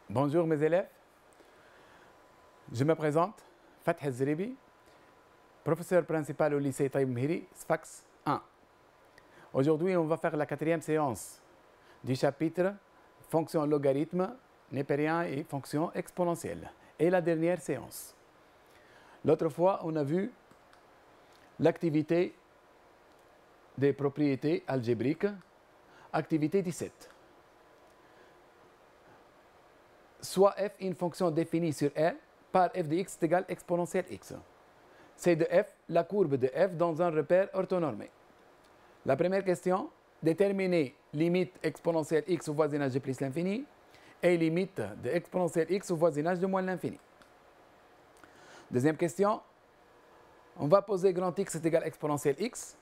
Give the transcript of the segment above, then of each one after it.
Bonjour mes élèves, je me présente, Fath Zeribi, professeur principal au lycée Taïb Mhiri, SFAX 1. Aujourd'hui, on va faire la 4e séance du chapitre fonctions logarithmes, népériens et fonctions exponentielles. Et la dernière séance. L'autre fois, on a vu l'activité des propriétés algébriques, activité 17. Soit f une fonction définie sur R par f de x est égal exponentielle x. C'est de f la courbe de f dans un repère orthonormé. La première question, déterminer limite exponentielle x au voisinage de plus l'infini et limite de exponentielle x au voisinage de moins l'infini. Deuxième question, on va poser grand x est égal exponentielle x,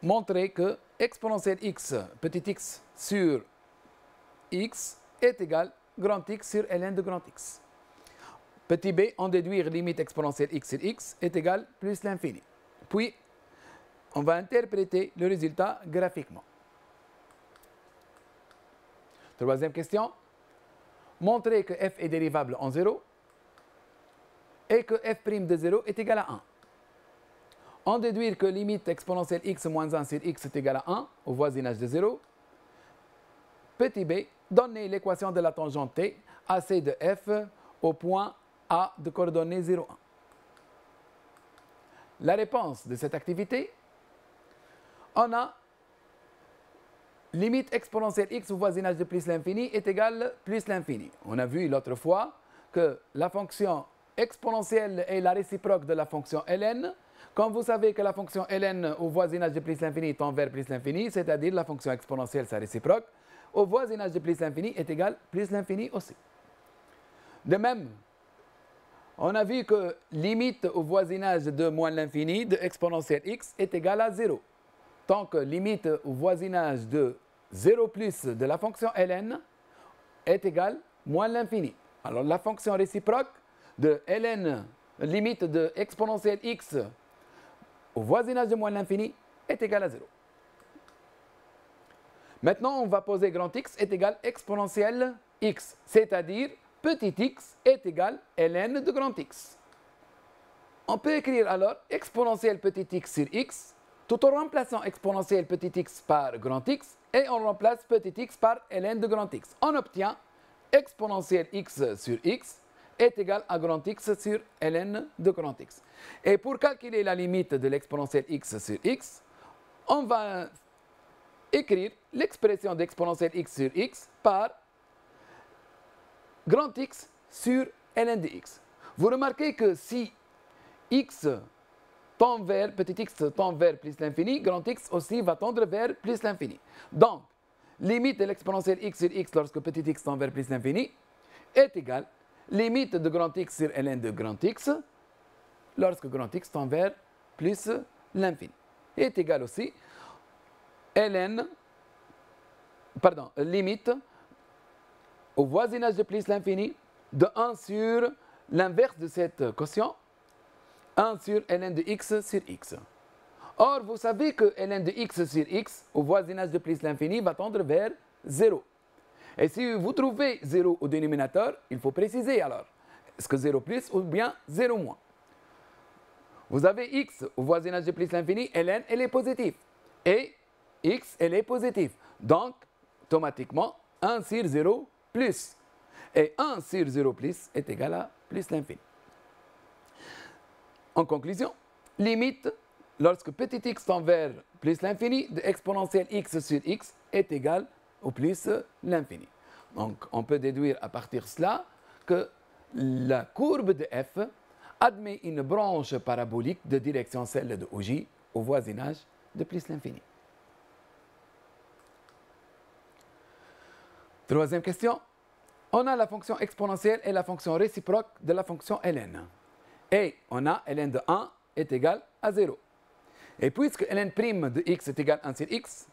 montrer que exponentielle x, petit x sur x est égal grand x sur ln de grand x. Petit b, en déduire limite exponentielle x sur x est égal plus l'infini. Puis, on va interpréter le résultat graphiquement. Troisième question, montrer que f est dérivable en 0 et que f' de 0 est égal à 1. En déduire que limite exponentielle x moins 1 sur x est égal à 1 au voisinage de 0. Petit b, donner l'équation de la tangente t à c de f au point A de coordonnées 0, 1. La réponse de cette activité, on a limite exponentielle x au voisinage de plus l'infini est égal plus l'infini. On a vu l'autre fois que la fonction exponentielle est la réciproque de la fonction ln. Quand vous savez que la fonction ln au voisinage de plus l'infini tend vers plus l'infini, c'est-à-dire la fonction exponentielle, sa réciproque, au voisinage de plus l'infini est égal plus l'infini aussi. De même, on a vu que limite au voisinage de moins l'infini de exponentielle x est égal à 0. Tant que limite au voisinage de 0 plus de la fonction ln est égal moins l'infini. Alors la fonction réciproque de ln, limite de exponentielle x au voisinage de moins l'infini est égal à 0. Maintenant, on va poser grand x est égal exponentielle x, c'est-à-dire petit x est égal ln de grand x. On peut écrire alors exponentielle petit x sur x, tout en remplaçant exponentielle petit x par grand x, et on remplace petit x par ln de grand x. On obtient exponentielle x sur x est égal à grand x sur ln de grand x. Et pour calculer la limite de l'exponentielle x sur x, on va écrire l'expression d'exponentielle x sur x par grand x sur ln de x. Vous remarquez que si x tend vers, petit x tend vers plus l'infini, grand x aussi va tendre vers plus l'infini. Donc, limite de l'exponentielle x sur x lorsque petit x tend vers plus l'infini est égale limite de grand x sur ln de grand x lorsque grand x tend vers plus l'infini. Est égal aussi limite au voisinage de plus l'infini de 1 sur l'inverse de cette quotient, 1 sur ln de x sur x. Or, vous savez que ln de x sur x au voisinage de plus l'infini va tendre vers 0. Et si vous trouvez 0 au dénominateur, il faut préciser alors. Est-ce que 0 plus ou bien 0 moins? Vous avez x au voisinage de plus l'infini, ln, elle est positive. Et x, elle est positive. Donc, automatiquement, 1 sur 0 plus. Et 1 sur 0 plus est égal à plus l'infini. En conclusion, limite, lorsque petit x tend vers plus l'infini, de exponentielle x sur x est égal au plus l'infini. Donc, on peut déduire à partir de cela que la courbe de f admet une branche parabolique de direction celle de OJ au voisinage de plus l'infini. Troisième question. On a la fonction exponentielle et la fonction réciproque de la fonction ln. Et on a ln de 1 est égal à 0. Et puisque ln' de x est égal à 1 sur x,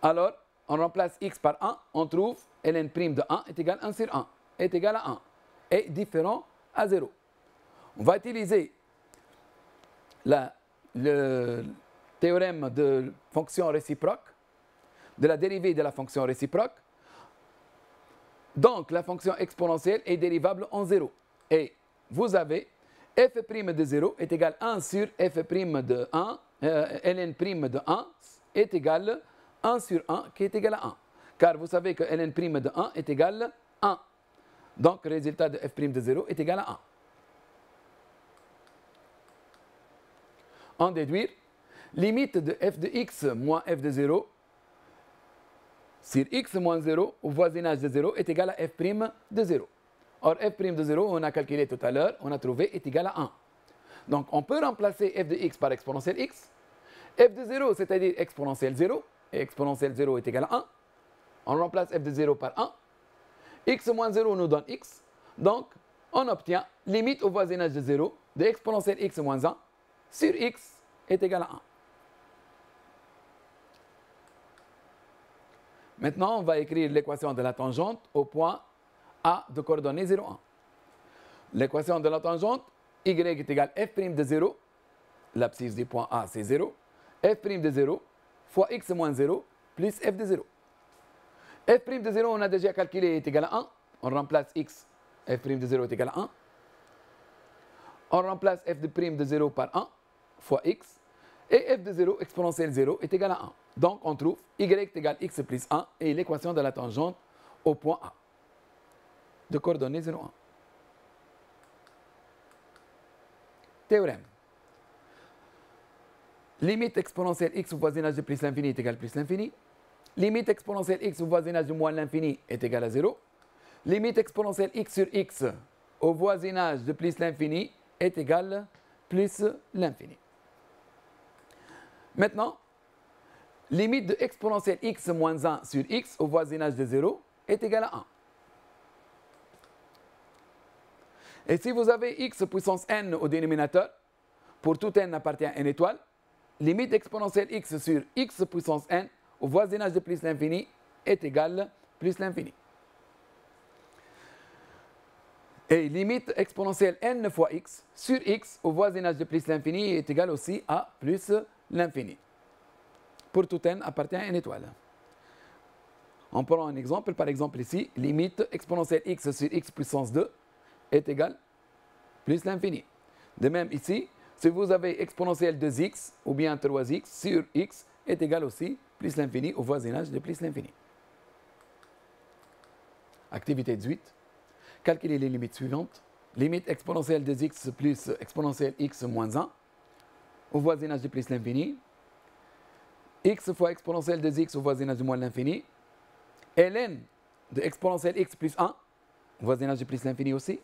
alors on remplace x par 1, on trouve ln' de 1 est égal à 1 sur 1, est égal à 1, et différent à 0. On va utiliser le théorème de fonction réciproque, de la dérivée de la fonction réciproque. Donc, la fonction exponentielle est dérivable en 0. Et vous avez f' de 0 est égal à 1 sur f' de 1, ln' de 1 est égal à 1 sur 1 qui est égal à 1. Car vous savez que ln' de 1 est égal à 1. Donc, le résultat de f' de 0 est égal à 1. En déduire, limite de f de x moins f de 0 sur x moins 0 au voisinage de 0 est égal à f' de 0. Or, f' de 0, on a calculé tout à l'heure, on a trouvé est égal à 1. Donc, on peut remplacer f de x par exponentielle x. F de 0, c'est-à-dire exponentielle 0, et exponentielle 0 est égal à 1. On remplace f de 0 par 1. X moins 0 nous donne x. Donc, on obtient limite au voisinage de 0 de exponentielle x moins 1 sur x est égal à 1. Maintenant, on va écrire l'équation de la tangente au point A de coordonnées 0, 1. L'équation de la tangente, y est égal à f' de 0, l'abscisse du point A c'est 0, f' de 0 fois x moins 0 plus f de 0. F' de 0, on a déjà calculé, est égal à 1. On remplace x, f' de 0 est égal à 1. On remplace f de 0 par 1 fois x. Et f de 0 exponentielle 0 est égal à 1. Donc, on trouve y est égal à x plus 1 et l'équation de la tangente au point A de coordonnées 0, 1. Théorème. Limite exponentielle x au voisinage de plus l'infini est égal à plus l'infini. Limite exponentielle x au voisinage de moins l'infini est égal à 0. Limite exponentielle x sur x au voisinage de plus l'infini est égal à plus l'infini. Maintenant, limite de exponentielle x moins 1 sur x au voisinage de 0 est égal à 1. Et si vous avez x puissance n au dénominateur, pour tout n appartient à n étoile, limite exponentielle x sur x puissance n au voisinage de plus l'infini est égal à plus l'infini. Et limite exponentielle n fois x sur x au voisinage de plus l'infini est égal aussi à plus l'infini. Pour tout n appartient à n étoile. On prend un exemple, par exemple ici, limite exponentielle x sur x puissance 2 est égal à plus l'infini. De même ici, si vous avez exponentielle 2x ou bien 3x sur x est égal aussi plus l'infini au voisinage de plus l'infini. Activité 18. Calculez les limites suivantes. Limite exponentielle 2x plus exponentielle x moins 1 au voisinage de plus l'infini. X fois exponentielle 2x au voisinage de moins l'infini. Ln de exponentielle x plus 1 au voisinage de plus l'infini aussi.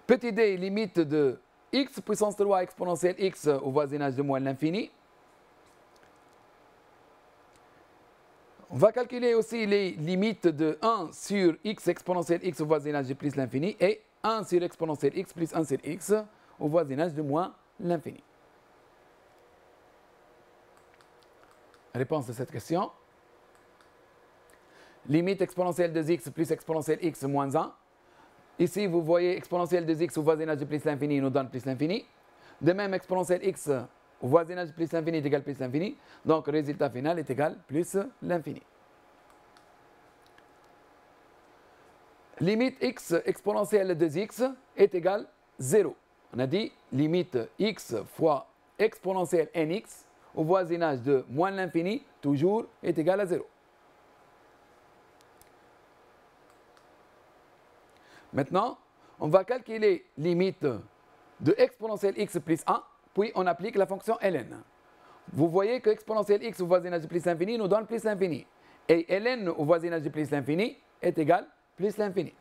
Petit d, limite de x puissance 3 exponentielle x au voisinage de moins l'infini. On va calculer aussi les limites de 1 sur x exponentielle x au voisinage de plus l'infini et 1 sur exponentielle x plus 1 sur x au voisinage de moins l'infini. Réponse de cette question. Limite exponentielle de x plus exponentielle x moins 1. Ici, vous voyez exponentielle de x au voisinage de plus l'infini nous donne plus l'infini. De même, exponentielle x au voisinage de plus l'infini est égal à plus l'infini. Donc, le résultat final est égal à plus l'infini. Limite x exponentielle de x est égal à 0. On a dit limite x fois exponentielle nx au voisinage de moins l'infini, toujours, est égal à 0. Maintenant, on va calculer limite de exponentielle x plus 1, puis on applique la fonction ln. Vous voyez que exponentielle x au voisinage de plus l'infini nous donne plus l'infini. Et ln au voisinage de plus l'infini est égal à plus l'infini.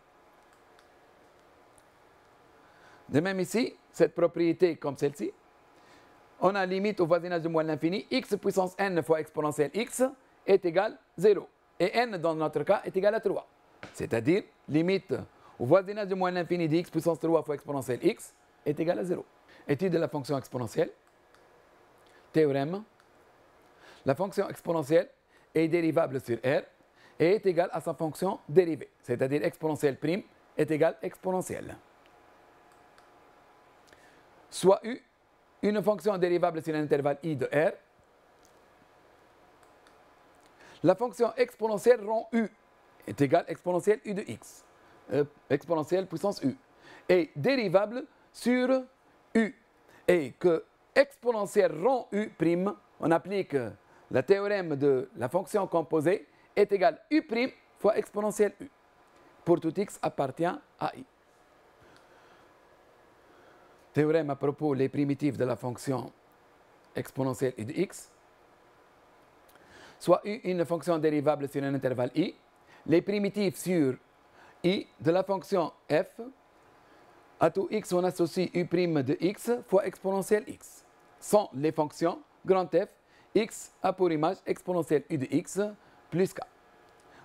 De même ici, cette propriété comme celle-ci, on a limite au voisinage de moins l'infini, x puissance n fois exponentielle x est égal à 0. Et n dans notre cas est égal à 3. C'est-à-dire limite au voisinage de moins l'infini de x puissance 3 fois exponentielle x est égal à 0. Étude de la fonction exponentielle. Théorème. La fonction exponentielle est dérivable sur R et est égale à sa fonction dérivée. C'est-à-dire exponentielle prime est égale à exponentielle. Soit U, une fonction dérivable sur l'intervalle I de R. La fonction exponentielle rend U est égal à exponentielle u de x, exponentielle puissance u, est dérivable sur u, et que exponentielle rond u prime, on applique le théorème de la fonction composée, est égal à u prime fois exponentielle u, pour tout x appartient à i. Théorème à propos des primitives de la fonction exponentielle u de x. Soit u une fonction dérivable sur un intervalle i, les primitives sur i de la fonction f, à tout x on associe u' de x fois exponentielle x, sont les fonctions grand F, x a pour image exponentielle u de x plus k.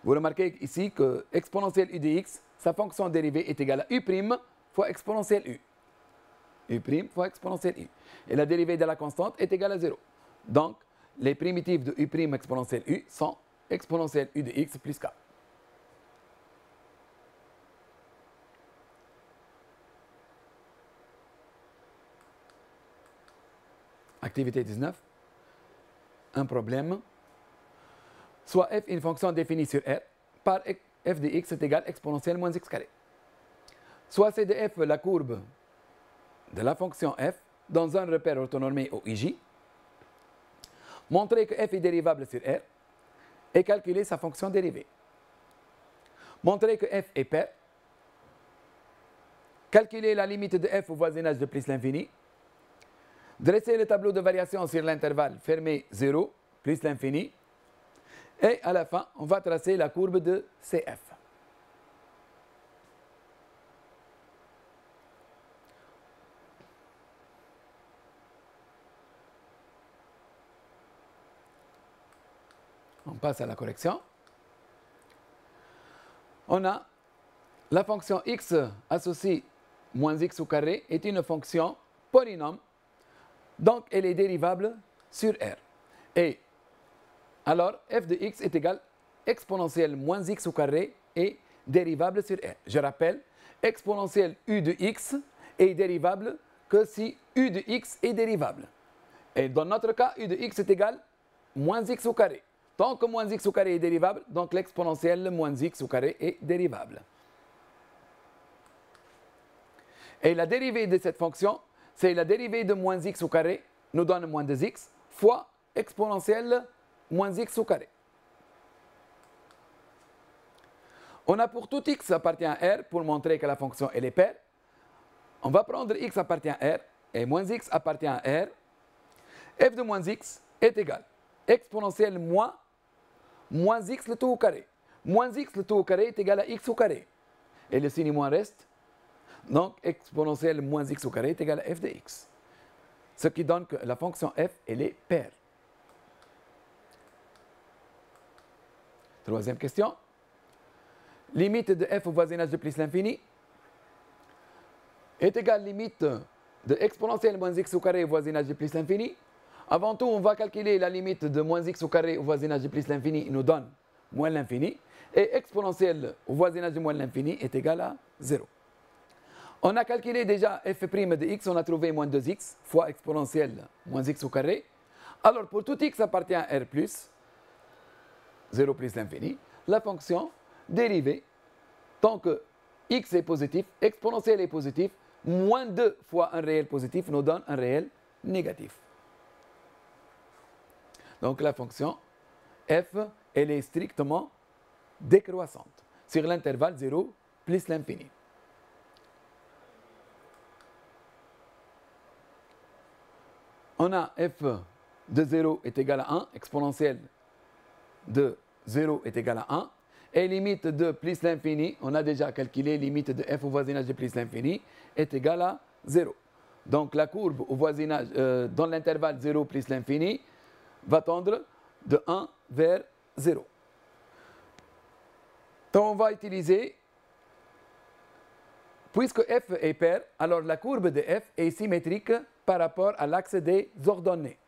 Vous remarquez ici que exponentielle u de x, sa fonction dérivée est égale à u' fois exponentielle u. U' fois exponentielle u. Et la dérivée de la constante est égale à 0. Donc, les primitives de u' exponentielle u sont exponentielle u de x plus k. Activité 19. Un problème. Soit f une fonction définie sur R par f de x est égal à exponentielle moins x carré. Soit c'est de f la courbe de la fonction f dans un repère orthonormé au ij. Montrer que f est dérivable sur R et calculer sa fonction dérivée. Montrer que f est pair. Calculer la limite de f au voisinage de plus l'infini. Dresser le tableau de variation sur l'intervalle fermé 0 plus l'infini. Et à la fin, on va tracer la courbe de CF. On passe à la correction. On a la fonction x associée moins x au carré est une fonction polynôme. Donc, elle est dérivable sur R. Et alors, f de x est égal à exponentielle moins x au carré et dérivable sur R. Je rappelle, exponentielle u de x est dérivable que si u de x est dérivable. Et dans notre cas, u de x est égal à moins x au carré. Tant que moins x au carré est dérivable, donc l'exponentielle moins x au carré est dérivable. Et la dérivée de cette fonction, c'est la dérivée de moins x au carré, nous donne moins 2x, fois exponentielle moins x au carré. On a pour tout x appartient à R, pour montrer que la fonction elle est paire. On va prendre x appartient à R, et moins x appartient à R. F de moins x est égal à exponentielle moins x le tout au carré. Moins x le tout au carré est égal à x au carré. Et le signe moins reste. Donc, exponentielle moins x au carré est égal à f de x. Ce qui donne que la fonction f, elle est paire. Troisième question. Limite de f au voisinage de plus l'infini est égale à limite de exponentielle moins x au carré au voisinage de plus l'infini. Avant tout, on va calculer la limite de moins x au carré au voisinage de plus l'infini, il nous donne moins l'infini. Et exponentielle au voisinage de moins l'infini est égal à 0. On a calculé déjà f' de x, on a trouvé moins 2x fois exponentielle moins x au carré. Alors pour tout x appartient à R+, 0 plus l'infini, la fonction dérivée, tant que x est positif, exponentielle est positif, moins 2 fois un réel positif nous donne un réel négatif. Donc la fonction f, elle est strictement décroissante sur l'intervalle 0 plus l'infini. On a f de 0 est égal à 1, exponentielle de 0 est égal à 1, et limite de plus l'infini, on a déjà calculé limite de f au voisinage de plus l'infini, est égale à 0. Donc la courbe au voisinage, dans l'intervalle 0 plus l'infini, va tendre de 1 vers 0. Donc on va utiliser, puisque f est paire, alors la courbe de f est symétrique par rapport à l'axe des ordonnées.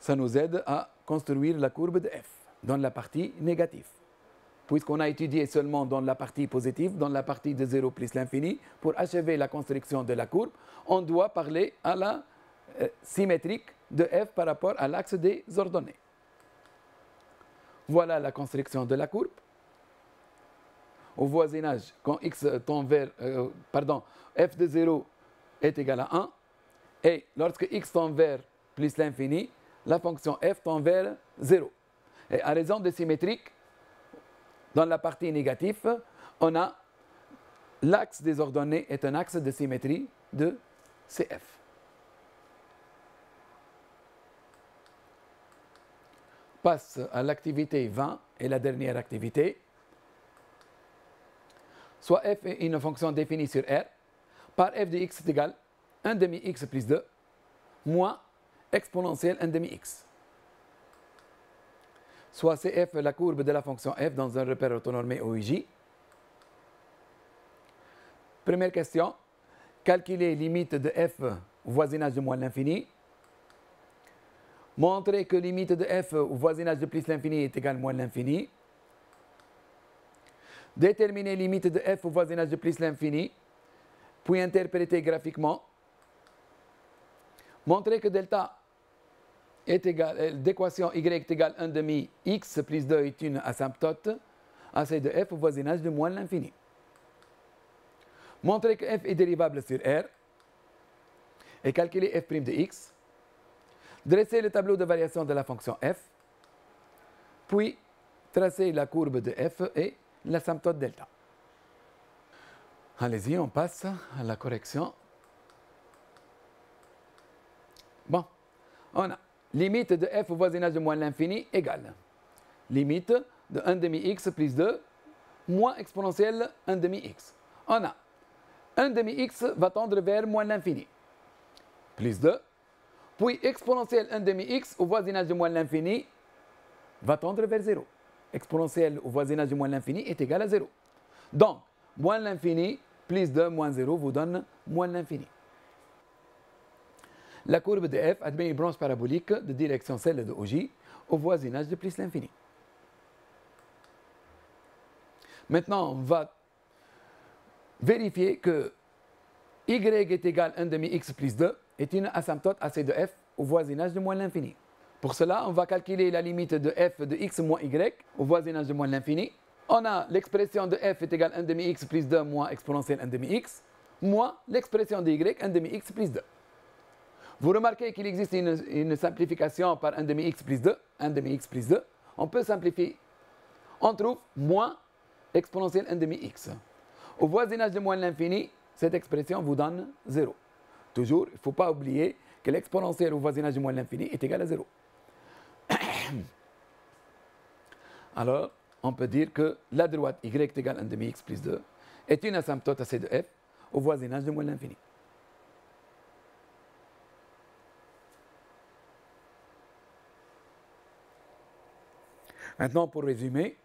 Ça nous aide à construire la courbe de f dans la partie négative. Puisqu'on a étudié seulement dans la partie positive, dans la partie de 0 plus l'infini, pour achever la construction de la courbe, on doit parler à la symétrique de f par rapport à l'axe des ordonnées. Voilà la construction de la courbe. au voisinage, quand x tend vers, f de 0 est égal à 1, et lorsque x tend vers plus l'infini, la fonction f tend vers 0. Et à raison de symétrique, dans la partie négative, on a l'axe des ordonnées est un axe de symétrie de CF. Passe à l'activité 20 et la dernière activité. Soit f est une fonction définie sur R, par f de x est égal 1 demi x plus 2, moins exponentielle 1 demi x. Soit CF la courbe de la fonction f dans un repère orthonormé OIJ. Première question, calculer limite de f au voisinage de moins l'infini. Montrer que limite de f au voisinage de plus l'infini est égale à moins l'infini. Déterminer limite de f au voisinage de plus l'infini, puis interpréter graphiquement. Montrer que delta est égal, d'équation y est égale 1 demi x plus 2 est une asymptote AC de f au voisinage de moins l'infini. Montrer que f est dérivable sur R et calculer f' de x. Dresser le tableau de variation de la fonction f, puis tracer la courbe de f et l'asymptote delta. Allez-y, on passe à la correction. Bon, on a limite de f au voisinage de moins l'infini égale limite de 1 demi x plus 2 moins exponentielle 1 demi x. On a 1 demi x va tendre vers moins l'infini plus 2, puis exponentielle 1 demi x au voisinage de moins l'infini va tendre vers 0. Exponentielle au voisinage de moins l'infini est égal à 0. Donc, moins l'infini plus 2 moins 0 vous donne moins l'infini. La courbe de f admet une branche parabolique de direction celle de OJ au voisinage de plus l'infini. Maintenant, on va vérifier que y est égal à 1 demi x plus 2 est une asymptote AC de f au voisinage de moins l'infini. Pour cela, on va calculer la limite de f de x moins y au voisinage de moins l'infini. On a l'expression de f est égale à 1 demi x plus 2 moins exponentielle 1 demi x, moins l'expression de y 1 demi x plus 2. Vous remarquez qu'il existe une simplification par 1 demi x plus 2, 1 demi x plus 2. On peut simplifier. On trouve moins exponentielle 1 demi x. Au voisinage de moins l'infini, cette expression vous donne 0. Toujours, il ne faut pas oublier que l'exponentielle au voisinage de moins l'infini est égale à 0. Alors, on peut dire que la droite y est égale à 1 demi x plus 2 est une asymptote AC de f au voisinage de moins l'infini. Maintenant, pour résumer,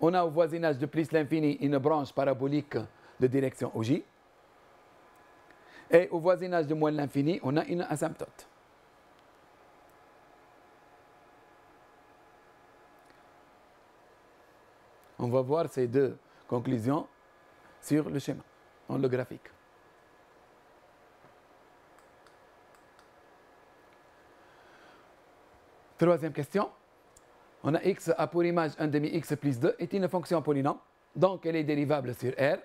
on a au voisinage de plus l'infini une branche parabolique de direction OJ. Et au voisinage de moins l'infini, on a une asymptote. On va voir ces deux conclusions sur le schéma, dans le graphique. Troisième question. On a x a pour image 1 demi x plus 2 est une fonction polynôme, donc elle est dérivable sur R.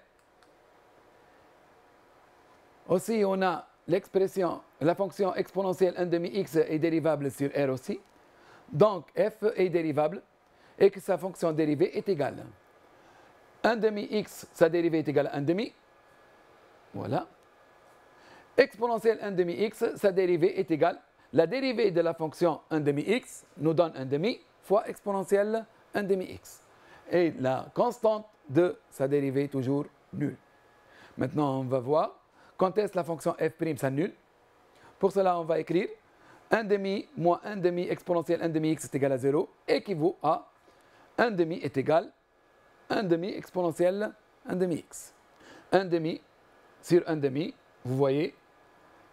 Aussi, on a l'expression, la fonction exponentielle 1 demi x est dérivable sur R aussi. Donc f est dérivable et que sa fonction dérivée est égale. 1 demi x, sa dérivée est égale à 1 demi. Voilà. Exponentielle 1 demi x, sa dérivée est égale. La dérivée de la fonction 1 demi x nous donne 1 demi fois exponentielle 1 demi x. Et la constante de sa dérivée est toujours nulle. Maintenant, on va voir quand est-ce que la fonction f' s'annule. Pour cela, on va écrire 1 demi moins 1 demi exponentielle 1 demi x est égal à 0 équivaut à 1 demi est égal à 1 demi exponentielle 1 demi x. 1 demi sur 1 demi, vous voyez,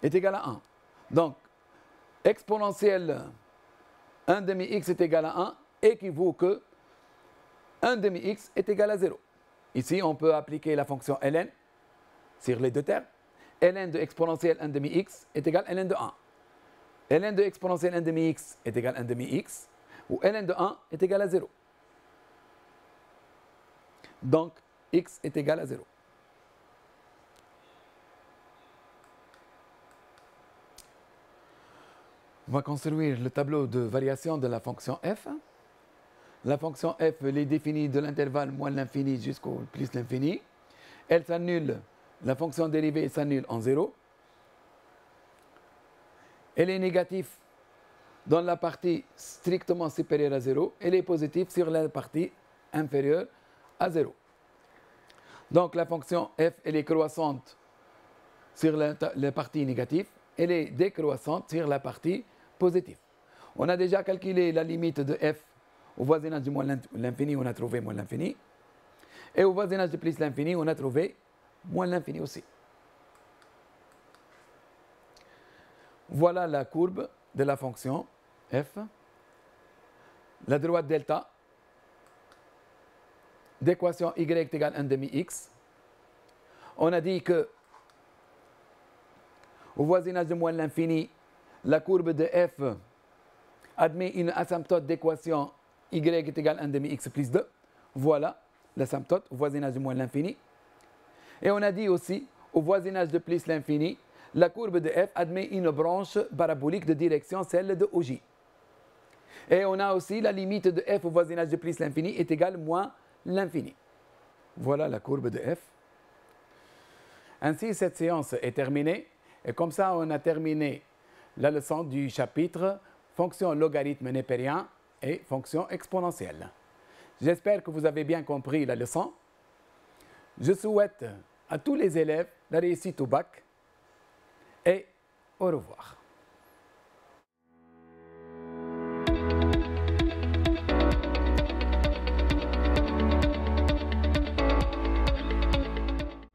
est égal à 1. Donc, exponentielle 1 demi x est égal à 1 équivaut que 1 demi x est égal à 0. Ici, on peut appliquer la fonction ln sur les deux termes. ln de exponentielle 1 demi x est égal à ln de 1. ln de exponentielle 1 demi x est égal à 1 demi x, ou ln de 1 est égal à 0. Donc, x est égal à 0. On va construire le tableau de variation de la fonction f. La fonction f elle est définie de l'intervalle moins l'infini jusqu'au plus l'infini. Elle s'annule, la fonction dérivée s'annule en 0. Elle est négative dans la partie strictement supérieure à 0. Elle est positive sur la partie inférieure à 0. Donc la fonction f elle est croissante sur la partie négative. Elle est décroissante sur la partie positive. On a déjà calculé la limite de f au voisinage de moins l'infini, on a trouvé moins l'infini. Et au voisinage de plus l'infini, on a trouvé moins l'infini aussi. Voilà la courbe de la fonction f. La droite delta d'équation y est égale à 1 demi x. On a dit que au voisinage de moins l'infini, la courbe de f admet une asymptote d'équation y est égale à 1 demi x plus 2. Voilà l'asymptote au voisinage de moins l'infini. Et on a dit aussi, au voisinage de plus l'infini, la courbe de f admet une branche parabolique de direction, celle de OJ. Et on a aussi la limite de f au voisinage de plus l'infini est égale à moins l'infini. Voilà la courbe de f. Ainsi, cette séance est terminée. Et comme ça, on a terminé la leçon du chapitre fonction logarithme népérien et fonction exponentielle. J'espère que vous avez bien compris la leçon. Je souhaite à tous les élèves la réussite au bac et au revoir.